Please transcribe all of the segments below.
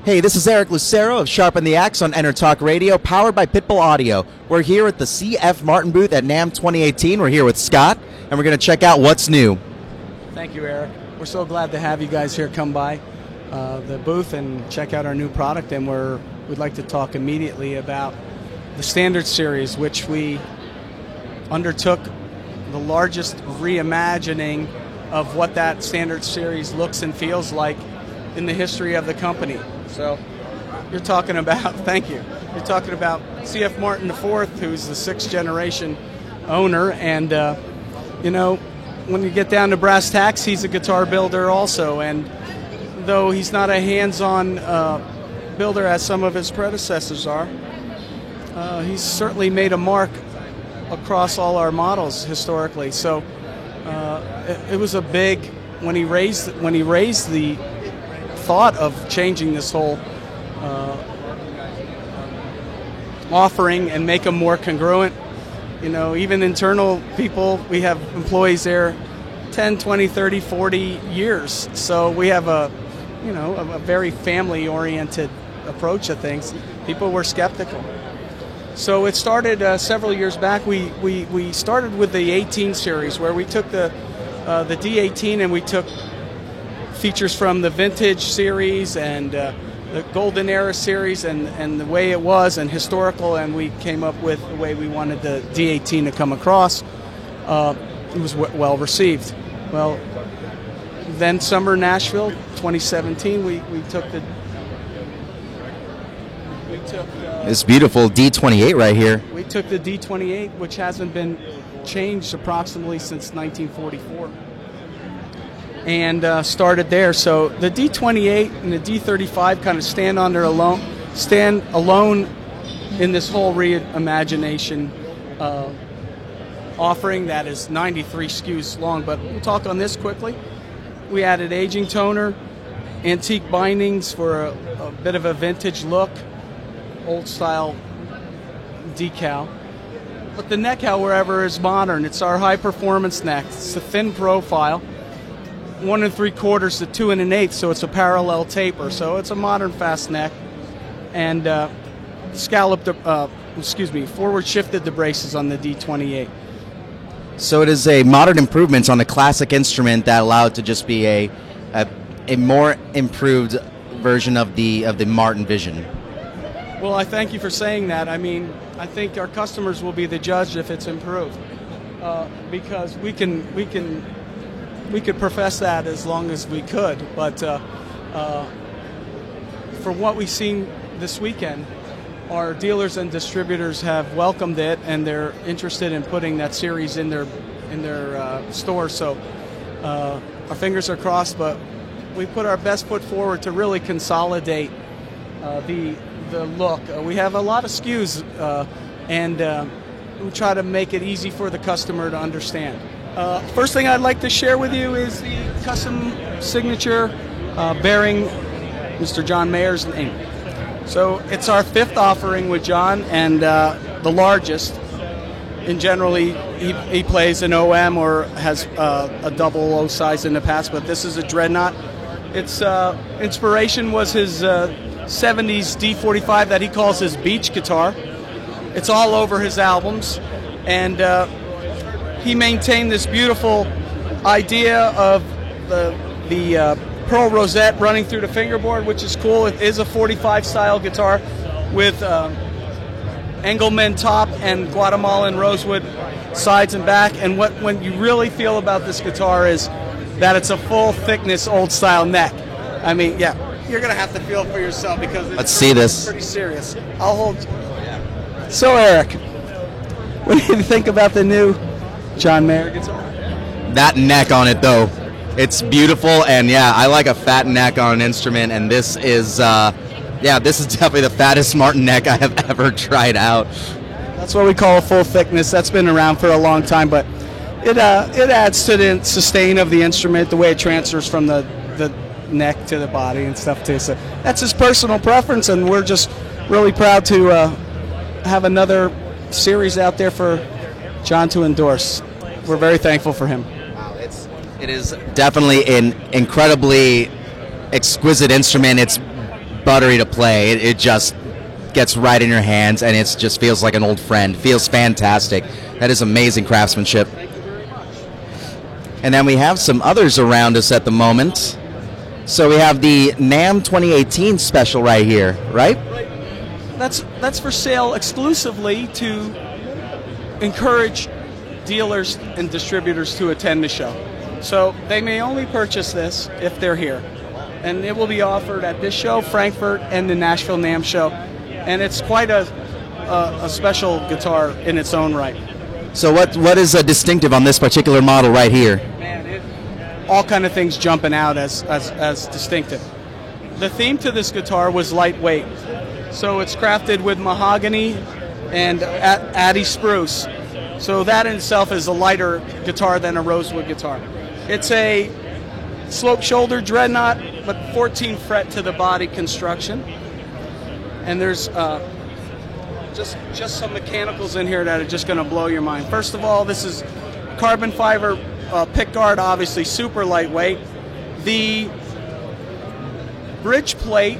Hey, this is Eric Lucero of Sharpen the Axe on Enter Talk Radio, powered by Pitbull Audio. We're here at the CF Martin booth at NAMM 2018. We're here with Scott, and we're going to check out what's new. Thank you, Eric. We're so glad to have you guys here come by the booth and check out our new product. And we'd like to talk immediately about the Standard Series, which we undertook the largest reimagining of what that Standard Series looks and feels like in the history of the company. So you're talking about, thank you, you're talking about CF Martin IV, who's the 6th generation owner, and when you get down to brass tacks, he's a guitar builder also, and though he's not a hands-on builder as some of his predecessors are, he's certainly made a mark across all our models historically. So it was a big, when he raised the thought of changing this whole offering and make them more congruent. Even internal people, we have employees there 10, 20, 30, 40 years. So we have a very family-oriented approach to things. People were skeptical. So it started several years back. We started with the 18 series, where we took the D18 and we took features from the Vintage series and the Golden Era series and the way it was and historical, and we came up with the way we wanted the D18 to come across. It was well received. Well, then Summer Nashville 2017, we took this beautiful D28 right here. We took the D28, which hasn't been changed approximately since 1944. And started there. So the D28 and the D35 kind of stand alone in this whole reimagination offering that is 93 SKUs long. But we'll talk on this quickly. We added aging toner, antique bindings for a bit of a vintage look, old style decal. But the neck, however, is modern. It's our high performance neck. It's a thin profile, 1 3/4 to 2 1/8, so it's a parallel taper. So it's a modern fast neck, and forward shifted the braces on the D28. So it is a modern improvement on a classic instrument that allowed to just be a more improved version of the Martin Vision. Well, I thank you for saying that. I mean, I think our customers will be the judge if it's improved, because we could profess that as long as we could, but from what we've seen this weekend, our dealers and distributors have welcomed it, and they're interested in putting that series in their stores. So our fingers are crossed, but we put our best foot forward to really consolidate the look. We have a lot of SKUs, and we try to make it easy for the customer to understand. First thing I'd like to share with you is the custom signature bearing Mr. John Mayer's name. So it's our 5th offering with John, and the largest. In generally, he plays an OM or has a double O size in the past, but this is a Dreadnought. Its inspiration was his 70s D45 that he calls his beach guitar. It's all over his albums, and he maintained this beautiful idea of the pearl rosette running through the fingerboard, which is cool. It is a 45 style guitar with Engelmann top and Guatemalan rosewood sides and back. And what you really feel about this guitar is that it's a full thickness old style neck. I mean, yeah, you're gonna have to feel it for yourself because let's see this. Pretty serious. I'll hold. So Eric, what do you think about the new John Mayer guitar? That neck on it, though, it's beautiful, and yeah, I like a fat neck on an instrument, and this is definitely the fattest Martin neck I have ever tried out. That's what we call a full thickness. That's been around for a long time, but it adds to the sustain of the instrument, the way it transfers from the neck to the body and stuff too. So that's his personal preference, and we're just really proud to have another series out there for John to endorse. We're very thankful for him. Wow, it is definitely an incredibly exquisite instrument. It's buttery to play. It just gets right in your hands, and it just feels like an old friend. Feels fantastic. That is amazing craftsmanship. And then we have some others around us at the moment. So we have the NAMM 2018 special right here, right? That's for sale exclusively to encourage dealers and distributors to attend the show. So they may only purchase this if they're here. And it will be offered at this show, Frankfurt, and the Nashville NAMM show. And it's quite a special guitar in its own right. So what is distinctive on this particular model right here? Man, all kind of things jumping out as distinctive. The theme to this guitar was lightweight. So it's crafted with mahogany and Addy spruce. So that in itself is a lighter guitar than a rosewood guitar. It's a slope shoulder dreadnought, but 14 fret to the body construction. And there's just some mechanicals in here that are just going to blow your mind. First of all, this is carbon fiber pick guard, obviously super lightweight. The bridge plate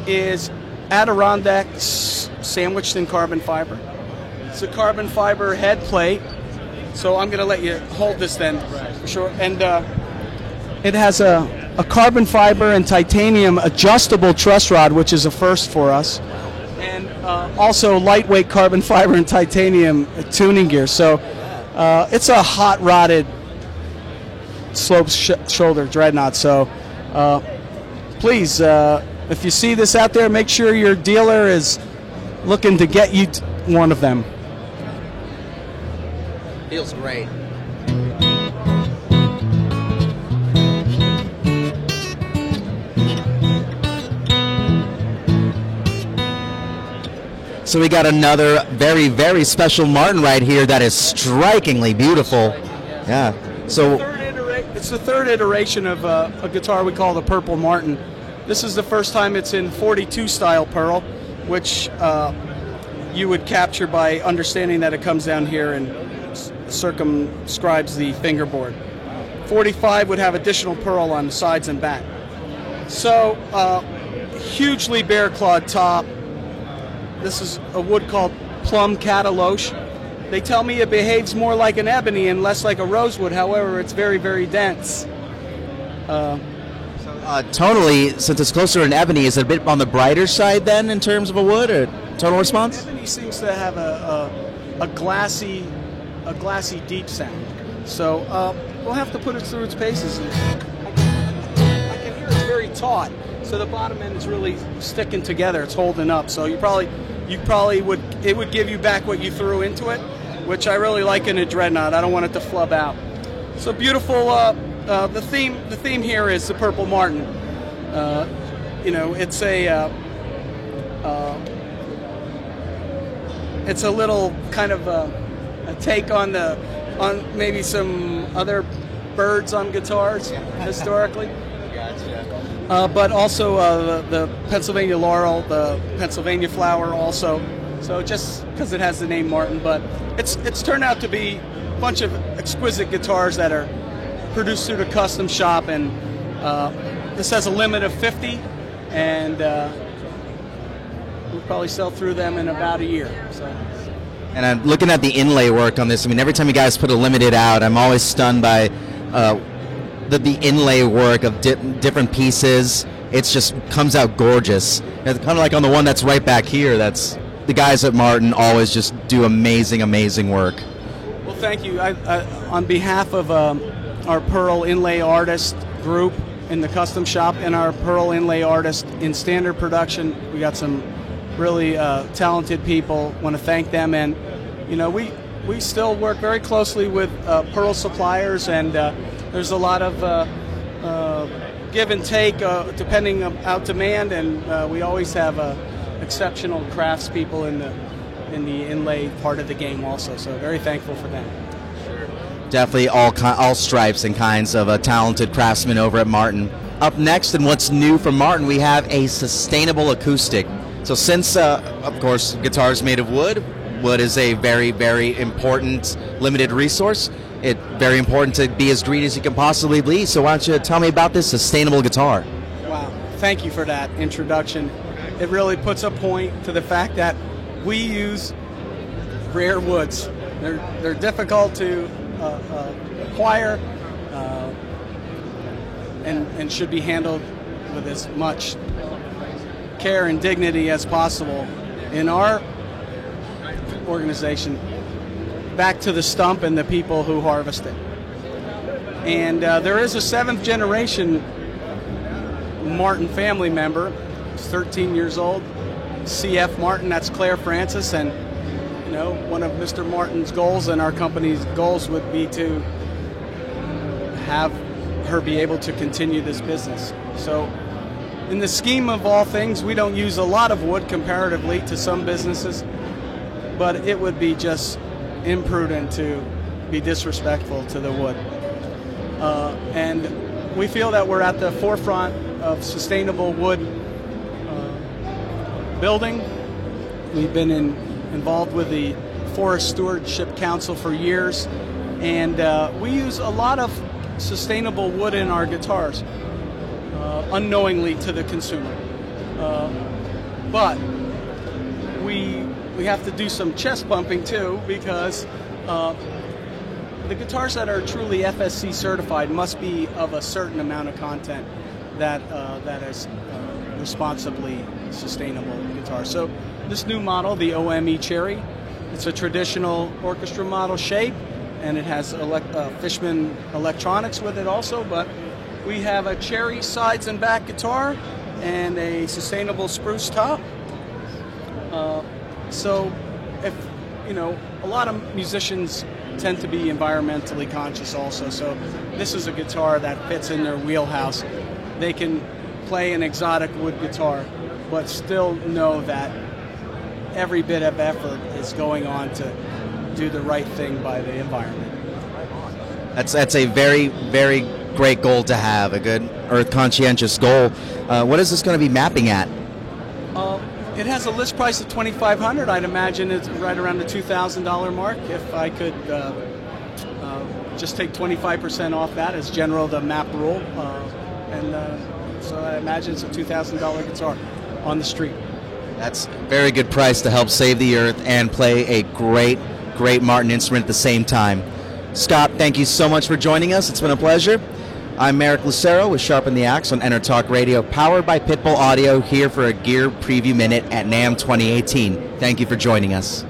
is Adirondack sandwiched in carbon fiber. It's a carbon fiber head plate. So I'm going to let you hold this then, for sure. And it has a carbon fiber and titanium adjustable truss rod, which is a first for us. And also lightweight carbon fiber and titanium tuning gear. So it's a hot rodded slope shoulder dreadnought. So please, if you see this out there, make sure your dealer is looking to get you one of them. Feels great. So we got another very, very special Martin right here that is strikingly beautiful. Yeah. So it's the third iteration of a guitar we call the Purple Martin. This is the first time it's in 42 style pearl, which you would capture by understanding that it comes down here and circumscribes the fingerboard. 45 would have additional pearl on the sides and back. So hugely bare clawed top. This is a wood called plum cataloche. They tell me it behaves more like an ebony and less like a rosewood. However, it's very, very dense. Tonally, since it's closer to an ebony, is it a bit on the brighter side then in terms of a wood or tonal response? Ebony seems to have a glassy deep sound. So we'll have to put it through its paces. I can hear it's very taut. So the bottom end is really sticking together. It's holding up. So it would give you back what you threw into it, which I really like in a dreadnought. I don't want it to flub out. So beautiful. The theme here is the Purple Martin. It's a little kind of a take on maybe some other birds on guitars historically. But also the Pennsylvania laurel, the Pennsylvania flower also. So just because it has the name Martin, but it's turned out to be a bunch of exquisite guitars that are produced through the custom shop, and this has a limit of 50, and we'll probably sell through them in about a year. So. And I'm looking at the inlay work on this. I mean, every time you guys put a limited out, I'm always stunned by the inlay work of different pieces. It just comes out gorgeous. It's kind of like on the one that's right back here. That's the guys at Martin always just do amazing work. Well, thank you. On behalf of our Pearl Inlay Artist group in the custom shop and our Pearl Inlay Artist in standard production, we got some really talented people. Want to thank them, and we still work very closely with Pearl suppliers, and there's a lot of give and take depending on demand, and we always have exceptional craftspeople in the inlay part of the game also. So very thankful for them. Definitely all stripes and kinds of talented craftsmen over at Martin. Up next, and what's new from Martin, we have a sustainable acoustic. So since, of course, guitars made of wood is a very, very important limited resource. It's very important to be as green as you can possibly be. So why don't you tell me about this sustainable guitar? Wow. thank you for that introduction. It really puts a point to the fact that we use rare woods. They're difficult to acquire and should be handled with as much care and dignity as possible. In our organization, back to the stump and the people who harvest it. And there is a 7th generation Martin family member, 13 years old, C.F. Martin, that's Claire Francis, and one of Mr. Martin's goals and our company's goals would be to have her be able to continue this business. So in the scheme of all things, we don't use a lot of wood comparatively to some businesses, but it would be just imprudent to be disrespectful to the wood. And we feel that we're at the forefront of sustainable wood building. We've been involved with the Forest Stewardship Council for years, and we use a lot of sustainable wood in our guitars, unknowingly to the consumer. But we have to do some chest pumping too, because the guitars that are truly FSC certified must be of a certain amount of content that is responsibly sustainable guitar. So this new model, the OME Cherry, it's a traditional orchestra model shape, and it has Fishman electronics with it also, but we have a cherry sides and back guitar and a sustainable spruce top. So if a lot of musicians tend to be environmentally conscious also, so this is a guitar that fits in their wheelhouse. They can play an exotic wood guitar, but still know that every bit of effort is going on to do the right thing by the environment. That's a very, very great goal to have, a good earth conscientious goal. What is this going to be mapping at? It has a list price of $2,500. I'd imagine it's right around the $2,000 mark. If I could just take 25% off that as the map rule, so I imagine it's a $2,000 guitar on the street. That's a very good price to help save the earth and play a great, great Martin instrument at the same time. Scott, thank you so much for joining us. It's been a pleasure. I'm Merrick Lucero with Sharpen the Axe on Enter Talk Radio, powered by Pitbull Audio, here for a Gear Preview Minute at NAMM 2018. Thank you for joining us.